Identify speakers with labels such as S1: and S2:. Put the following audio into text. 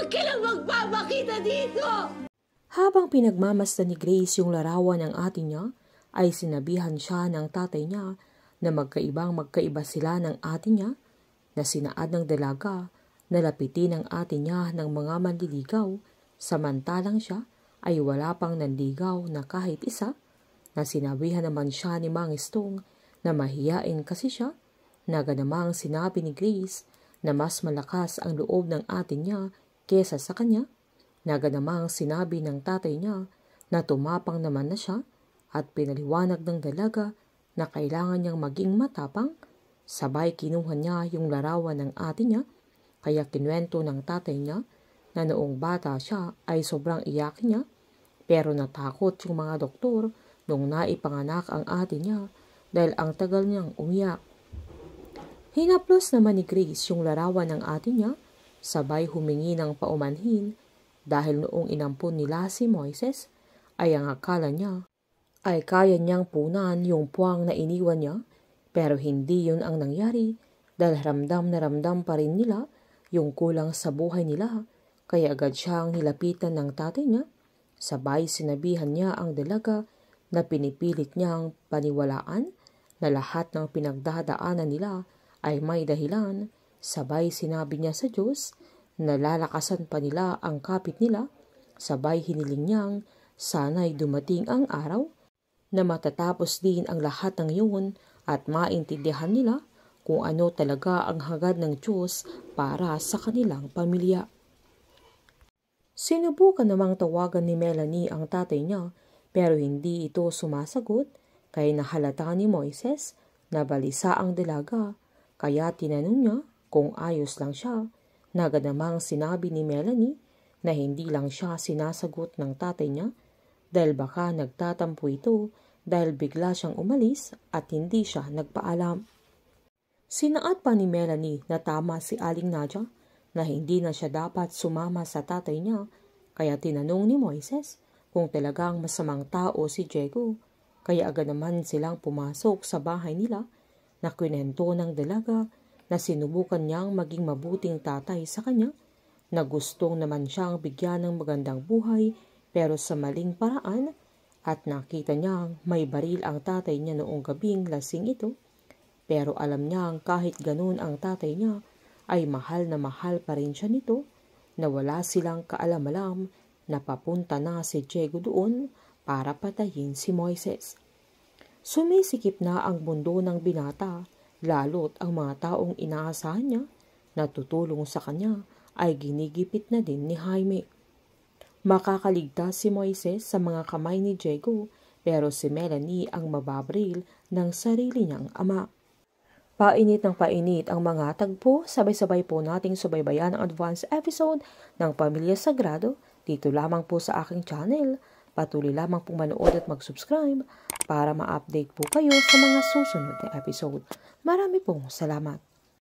S1: Huwag ka lang magpapakita dito!
S2: Habang pinagmamasdan ni Grace yung larawan ng ate niya, ay sinabihan siya ng tatay niya na magkaiba sila ng ate niya, na sinaad ng dalaga na lapitin ang ate niya ng mga manliligaw, samantalang siya ay wala pang nanligaw na kahit isa, na sinabihan naman siya ni Mang Estong na mahiyain kasi siya, na ganamang sinabi ni Grace na mas malakas ang loob ng ate niya kesa sa kanya, na ganamang sinabi ng tatay niya na tumapang naman na siya, at pinaliwanag ng dalaga na kailangan niyang maging matapang. Sabay kinuha niya yung larawan ng ate niya, kaya kinuwento ng tatay niya na noong bata siya ay sobrang iyakin niya, pero natakot yung mga doktor nung naipanganak ang ate niya dahil ang tagal niyang umiyak. Hinaplos naman ni Grace yung larawan ng ate niya, sabay humingi ng paumanhin dahil noong inampun nila si Moises ay ang akala niya ay kaya niyang punan yung puwang na iniwan niya, pero hindi yun ang nangyari dahil ramdam na ramdam pa rin nila yung kulang sa buhay nila, kaya agad siyang nilapitan ng tatay niya, sabay sinabihan niya ang dalaga na pinipilit niyang paniwalaan na lahat ng pinagdadaanan nila ay may dahilan, sabay sinabi niya sa Diyos na lalakasan pa nila ang kapit nila, sabay hiniling niyang sana'y dumating ang araw na matatapos din ang lahat ng yun at maintindihan nila kung ano talaga ang hangad ng Diyos para sa kanilang pamilya. Sinubukan namang tawagan ni Melanie ang tatay niya, pero hindi ito sumasagot, kaya nahalata ni Moises na balisa ang dalaga, kaya tinanong niya kung ayos lang siya, na ganamang sinabi ni Melanie na hindi lang siya sinasagot ng tatay niya dahil baka nagtatampo ito dahil bigla siyang umalis at hindi siya nagpaalam. Sinaad pa ni Melanie na tama si Aling Nadia na hindi na siya dapat sumama sa tatay niya, kaya tinanong ni Moises kung talagang masamang tao si Diego, kaya agad naman silang pumasok sa bahay nila, na kwento ng dalaga na sinubukan niyang maging mabuting tatay sa kanya, na gustong naman siyang bigyan ng magandang buhay pero sa maling paraan, at nakita niyang may baril ang tatay niya noong gabing lasing ito, pero alam niyang kahit ganun ang tatay niya ay mahal na mahal pa rin siya nito, na wala silang kaalam-alam na papunta na si Diego doon para patayin si Moises. Sumisikip na ang mundo ng binata, lalo't ang mga taong inaasahan niya na tutulong sa kanya ay ginigipit na din ni Jaime. Makakaligtas si Moises sa mga kamay ni Diego, pero si Melanie ang mababril ng sarili niyang ama. Painit ng painit ang mga tagpo, sabay-sabay po nating subaybayan ang advance episode ng Pamilya Sagrado dito lamang po sa aking channel. Patuloy lamang pong manood at mag-subscribe para ma-update po kayo sa mga susunod na episode. Marami pong salamat.